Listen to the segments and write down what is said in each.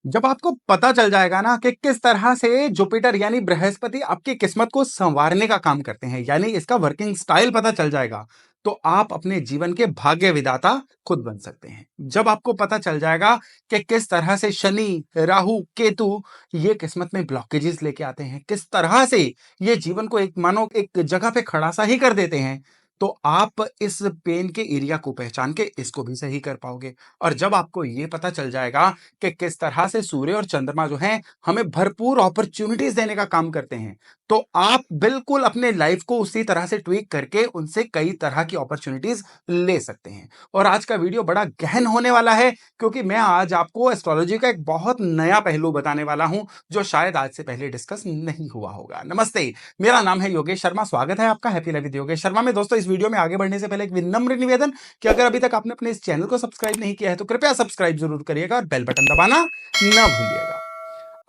जब आपको पता चल जाएगा ना कि किस तरह से जुपिटर यानी बृहस्पति आपकी किस्मत को संवारने का काम करते हैं, यानी इसका वर्किंग स्टाइल पता चल जाएगा, तो आप अपने जीवन के भाग्य विधाता खुद बन सकते हैं। जब आपको पता चल जाएगा कि किस तरह से शनि, राहु, केतु ये किस्मत में ब्लॉकेजेस लेके आते हैं, किस तरह से ये जीवन को एक मानो एक जगह पे खड़ा सा ही कर देते हैं, तो आप इस पेन के एरिया को पहचान के इसको भी सही कर पाओगे। और जब आपको ये पता चल जाएगा कि किस तरह से सूर्य और चंद्रमा जो हैं हमें भरपूर अपॉर्चुनिटीज देने का काम करते हैं, तो आप बिल्कुल अपने लाइफ को उसी तरह से ट्वीक करके उनसे कई तरह की अपॉर्चुनिटीज ले सकते हैं। और आज का वीडियो बड़ा गहन होने वाला है, क्योंकि मैं आज आपको एस्ट्रोलॉजी का एक बहुत नया पहलू बताने वाला हूं जो शायद आज से पहले डिस्कस नहीं हुआ होगा। नमस्ते, मेरा नाम है योगेश शर्मा। स्वागत है आपका happy life with Yogesh Sharma में। दोस्तों, इस वीडियो में आगे बढ़ने से पहले एक विनम्र निवेदन कि अगर अभी तक आपने अपने इस चैनल को सब्सक्राइब नहीं किया है तो कृपया सब्सक्राइब जरूर करिएगा और बेल बटन दबाना ना भूलिएगा।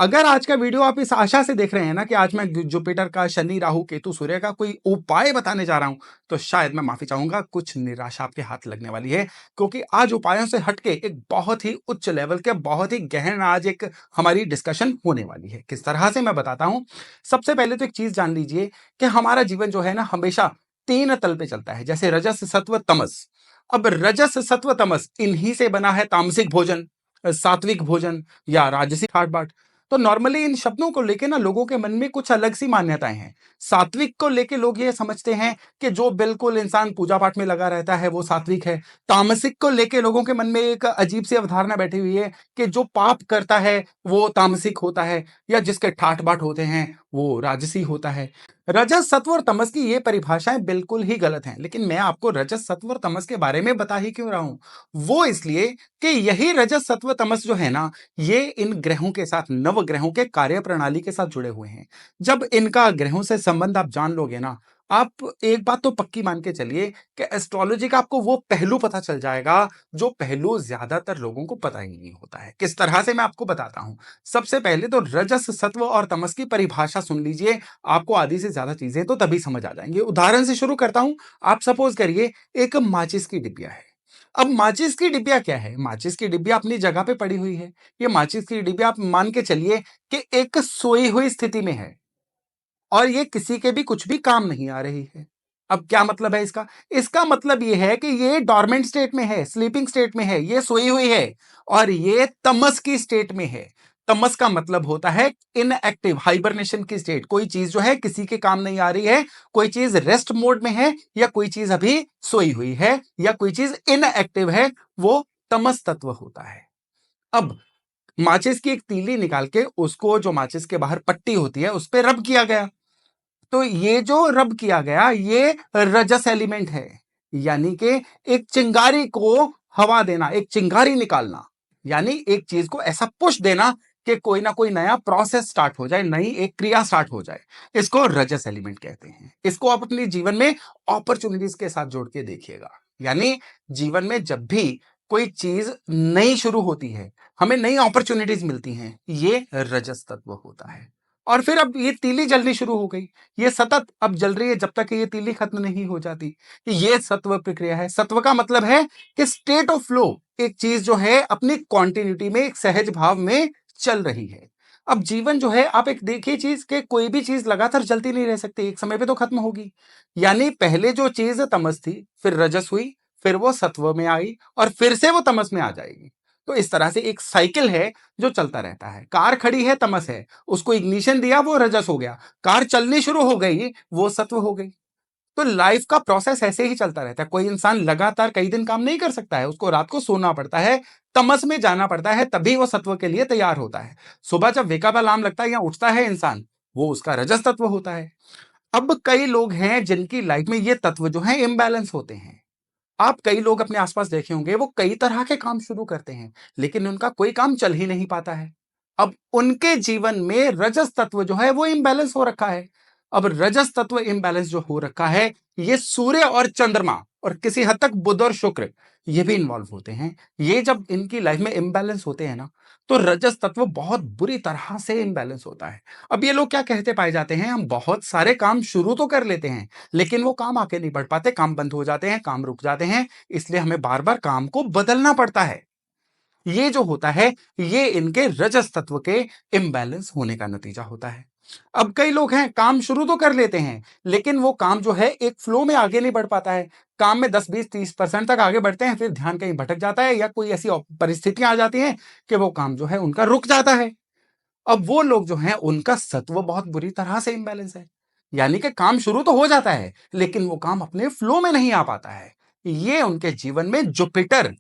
अगर आज का वीडियो आप इस आशा से देख रहे हैं ना कि आज मैं जुपिटर का, शनि, राहु, केतु, सूर्य का कोई उपाय बताने जा रहा हूं, तो शायद मैं माफी चाहूंगा, कुछ निराशा आपके हाथ लगने वाली है। क्योंकि आज उपायों से हटके एक बहुत ही उच्च लेवल के, बहुत ही गहन आज एक हमारी डिस्कशन होने वाली है। किस तरह से मैं बताता हूं। सबसे पहले तो एक चीज जान लीजिए कि हमारा जीवन जो है ना हमेशा तीन तल पे चलता है, जैसे रजस, सत्व, तमस। अब रजस, सत्व, तमस इन्हीं से बना है तामसिक भोजन, सात्विक भोजन या राजसी ठाट बाट। तो नॉर्मली इन शब्दों को लेके ना लोगों के मन में कुछ अलग सी मान्यताएं हैं। सात्विक को लेके लोग ये समझते हैं कि जो बिल्कुल इंसान पूजा पाठ में लगा रहता है वो सात्विक है। तामसिक को लेके लोगों के मन में एक अजीब सी अवधारणा बैठी हुई है कि जो पाप करता है वो तामसिक होता है, या जिसके ठाट बाट होते हैं वो राजसी होता है। रजस, सत्व और तमस की ये परिभाषाएं बिल्कुल ही गलत हैं, लेकिन मैं आपको रजस, सत्व और तमस के बारे में बता ही क्यों रहा हूं। वो इसलिए कि यही रजस, सत्व, तमस जो है ना, ये इन ग्रहों के साथ, नव ग्रहों के कार्य प्रणाली के साथ जुड़े हुए हैं। जब इनका ग्रहों से संबंध आप जान लोगे ना, आप एक बात तो पक्की मान के चलिए कि एस्ट्रोलॉजी का आपको वो पहलू पता चल जाएगा जो पहलू ज्यादातर लोगों को पता ही नहीं होता है। किस तरह से मैं आपको बताता हूं। सबसे पहले तो रजस, सत्व और तमस की परिभाषा सुन लीजिए। आपको आधी से ज्यादा चीजें तो तभी समझ आ जाएंगी। उदाहरण से शुरू करता हूं। आप सपोज करिए एक माचिस की डिबिया है। अब माचिस की डिबिया क्या है? माचिस की डिबिया अपनी जगह पे पड़ी हुई है। ये माचिस की डिबिया आप मान के चलिए कि एक सोई हुई स्थिति में है और ये किसी के भी कुछ भी काम नहीं आ रही है। अब क्या मतलब है इसका? इसका मतलब ये है कि ये डॉर्मेंट स्टेट में है, स्लीपिंग स्टेट में है, ये सोई हुई है और ये तमस की स्टेट में है। तमस का मतलब होता है इनएक्टिव, हाइबरनेशन की स्टेट। कोई चीज जो है किसी के काम नहीं आ रही है, कोई चीज रेस्ट मोड में है, या कोई चीज अभी सोई हुई है, या कोई चीज इनएक्टिव है, वो तमस तत्व होता है। अब माचिस की एक तीली निकाल के उसको, जो माचिस के बाहर पट्टी होती है, उस पर रब किया गया, तो ये जो रब किया गया ये रजस एलिमेंट है। यानी कि एक चिंगारी को हवा देना, एक चिंगारी निकालना, यानी एक चीज को ऐसा पुश देना कि कोई ना कोई नया प्रोसेस स्टार्ट हो जाए, नई एक क्रिया स्टार्ट हो जाए। इसको रजस एलिमेंट कहते हैं। इसको आप अपने जीवन में अपॉर्चुनिटीज के साथ जोड़ के देखिएगा। यानी जीवन में जब भी कोई चीज नई शुरू होती है, हमें नई अपॉर्चुनिटीज मिलती हैं, ये रजस तत्व होता है। और फिर अब ये तीली जलनी शुरू हो गई, ये सतत अब जल रही है जब तक ये तीली खत्म नहीं हो जाती। ये सत्व प्रक्रिया है। सत्व का मतलब है कि स्टेट ऑफ फ्लो, एक चीज जो है अपनी कॉन्टिन्यूटी में, एक सहज भाव में चल रही है। अब जीवन जो है, आप एक देखिए चीज के कोई भी चीज लगातार चलती नहीं रह सकती, एक समय पे तो खत्म होगी। यानी पहले जो चीज तमस थी, फिर रजस हुई, फिर वो सत्व में आई और फिर से वो तमस में आ जाएगी। तो इस तरह से एक साइकिल है जो चलता रहता है। कार खड़ी है, तमस है, उसको इग्निशन दिया, वो रजस हो गया। कार चलनी शुरू हो गई, वो सत्व हो गई। तो लाइफ का प्रोसेस ऐसे ही चलता रहता है। कोई इंसान लगातार कई दिन काम नहीं कर सकता है, उसको रात को सोना पड़ता है, तमस में जाना पड़ता है, तभी वो सत्व के लिए तैयार होता है। सुबह जब वेकअप अलार्म लगता है या उठता है इंसान, वो उसका रजस तत्व होता है। अब कई लोग हैं जिनकी लाइफ में ये तत्व जो है इम्बैलेंस होते हैं। आप कई लोग अपने आसपास देखे होंगे, वो कई तरह के काम शुरू करते हैं लेकिन उनका कोई काम चल ही नहीं पाता है। अब उनके जीवन में रजस तत्व जो है वो इम्बैलेंस हो रखा है। अब रजस तत्व इम्बैलेंस जो हो रखा है, ये सूर्य और चंद्रमा और किसी हद तक बुध और शुक्र ये भी इन्वॉल्व होते हैं। ये जब इनकी लाइफ में इम्बैलेंस होते हैं ना, तो रजस तत्व बहुत बुरी तरह से इम्बैलेंस होता है। अब ये लोग क्या कहते पाए जाते हैं, हम बहुत सारे काम शुरू तो कर लेते हैं लेकिन वो काम आगे नहीं बढ़ पाते, काम बंद हो जाते हैं, काम रुक जाते हैं, इसलिए हमें बार बार काम को बदलना पड़ता है। ये जो होता है, ये इनके रजस तत्व के इम्बैलेंस होने का नतीजा होता है। अब कई लोग हैं, काम शुरू तो कर लेते हैं, लेकिन वो काम जो है एक फ्लो में आगे नहीं बढ़ पाता है। काम में 10, 20, 30% तक आगे बढ़ते हैं, फिर ध्यान कहीं भटक जाता है या कोई ऐसी परिस्थितियां आ जाती हैं कि वो काम जो है उनका रुक जाता है। अब वो लोग जो हैं, उनका सत्व बहुत बुरी तरह से इम्बैलेंस है। यानी कि काम शुरू तो हो जाता है, लेकिन वो काम अपने फ्लो में नहीं आ पाता है। ये उनके जीवन में जुपिटर,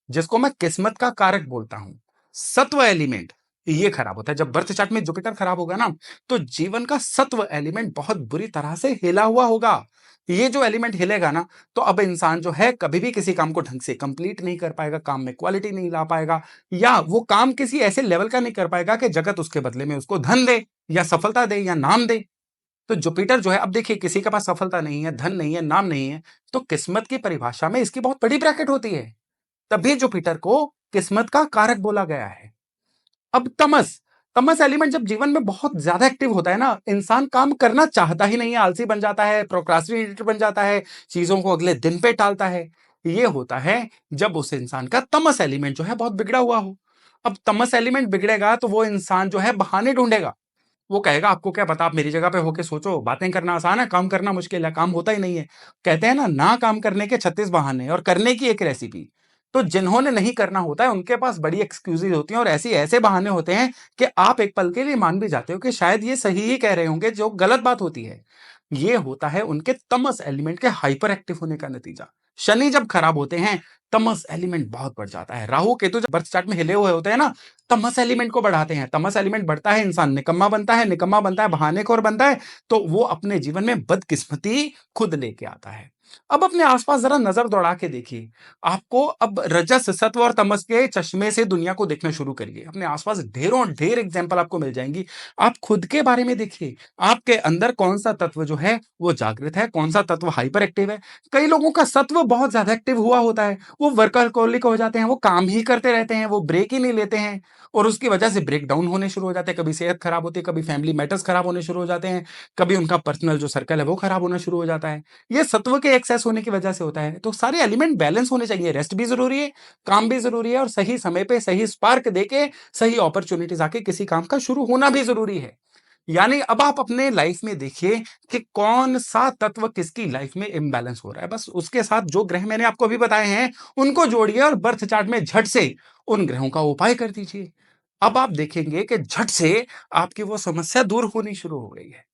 जिसको मैं किस्मत का कारक बोलता हूं, सत्व एलिमेंट, ये खराब होता है। जब बर्थ चार्ट में जुपिटर खराब होगा ना, तो जीवन का सत्व एलिमेंट बहुत बुरी तरह से हिला हुआ होगा। ये जो एलिमेंट हिलेगा ना, तो अब इंसान जो है कभी भी किसी काम को ढंग से कंप्लीट नहीं कर पाएगा, काम में क्वालिटी नहीं ला पाएगा, या वो काम किसी ऐसे लेवल का नहीं कर पाएगा कि जगत उसके बदले में उसको धन दे या सफलता दे या नाम दे। तो जुपिटर जो है, अब देखिए किसी के पास सफलता नहीं है, धन नहीं है, नाम नहीं है, तो किस्मत की परिभाषा में इसकी बहुत बड़ी ब्रैकेट होती है। तभी जुपिटर को किस्मत का कारक बोला गया है। अब तमस, तमस एलिमेंट जब जीवन में बहुत ज्यादा एक्टिव होता है ना, इंसान काम करना चाहता ही नहीं है, आलसी बन जाता है, प्रोक्रास्टिनेटर बन जाता है, चीजों को अगले दिन पे टालता है। ये होता है जब उस इंसान का तमस एलिमेंट जो है बहुत बिगड़ा हुआ हो। अब तमस एलिमेंट बिगड़ेगा तो वो इंसान जो है बहाने ढूंढेगा। वो कहेगा, आपको क्या पता, आप मेरी जगह पे होके सोचो, बातें करना आसान है, काम करना मुश्किल है, काम होता ही नहीं है। कहते हैं ना काम करने के 36 बहाने और करने की एक रेसिपी। तो जिन्होंने नहीं करना होता है, उनके पास बड़ी एक्सक्यूजेज होती हैं और ऐसे बहाने होते हैं कि आप एक पल के लिए मान भी जाते हो कि शायद ये सही ही कह रहे होंगे, जो गलत बात होती है। ये होता है उनके तमस एलिमेंट के हाइपर एक्टिव होने का नतीजा। शनि जब खराब होते हैं, तमस एलिमेंट बहुत बढ़ जाता है। राहु केतु जब बर्थ चार्ट में हिले हुए होते हैं ना, तमस एलिमेंट को बढ़ाते हैं। तमस एलिमेंट बढ़ता है, इंसान निकम्मा बनता है, निकम्मा बनता है, बहानेखोर बनता है, तो वो अपने जीवन में बदकिस्मती खुद लेके आता है। अब अपने आसपास जरा नजर दौड़ा के देखिए। आपको अब रजस, सत्व और तमस के चश्मे से दुनिया को देखना शुरू करिए। अपने आसपास ढेरों ढेर एग्जाम्पल आपको मिल जाएंगी। आप खुद के बारे में देखिए, आपके अंदर कौन सा तत्व जो है वो जागृत है, कौन सा तत्व हाइपर एक्टिव है। कई लोगों का सत्व बहुत ज्यादा एक्टिव हुआ होता है, वो वर्कहोलिक हो जाते हैं, वो काम ही करते रहते हैं, वो ब्रेक ही नहीं लेते हैं, और उसकी वजह से ब्रेक डाउन होने शुरू हो जाते हैं। कभी सेहत खराब होती है, कभी फैमिली मैटर्स खराब होने शुरू हो जाते हैं, कभी उनका पर्सनल जो सर्कल है वो खराब होना शुरू हो जाता है। ये सत्व के एक्सेस होने की वजह से होता है। तो सारे एलिमेंट बैलेंस होने चाहिए। रेस्ट भी जरूरी है, काम भी जरूरी है, और सही समय पे सही स्पार्क देके सही अपॉर्चुनिटीज आके किसी काम का शुरू होना भी जरूरी है। यानी अब आप अपने लाइफ में देखिए कि कौन सा तत्व किसकी लाइफ में इम्बैलेंस हो रहा है। बस उसके साथ जो ग्रह मैंने आपको अभी बताए हैं, उनको जोड़िए और बर्थ चार्ट में झट से उन ग्रहों का उपाय कर दीजिए। अब आप देखेंगे कि झट से आपकी वो समस्या दूर होनी शुरू हो गई है।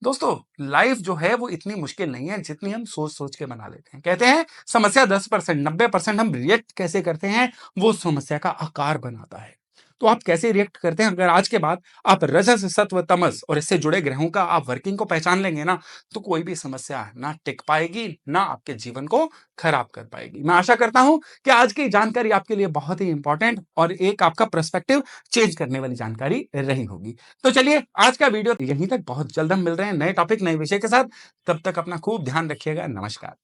दोस्तों, लाइफ जो है वो इतनी मुश्किल नहीं है जितनी हम सोच सोच के बना लेते हैं। कहते हैं समस्या 10%, 90% हम रिएक्ट कैसे करते हैं, वो समस्या का आकार बनाता है। तो आप कैसे रिएक्ट करते हैं, अगर आज के बाद आप रजस, सत्व, तमस और इससे जुड़े ग्रहों का आप वर्किंग को पहचान लेंगे ना, तो कोई भी समस्या ना टिक पाएगी, ना आपके जीवन को खराब कर पाएगी। मैं आशा करता हूं कि आज की जानकारी आपके लिए बहुत ही इंपॉर्टेंट और एक आपका पर्सपेक्टिव चेंज करने वाली जानकारी रही होगी। तो चलिए, आज का वीडियो यहीं तक। बहुत जल्द हम मिल रहे हैं नए टॉपिक, नए विषय के साथ। तब तक अपना खूब ध्यान रखिएगा। नमस्कार।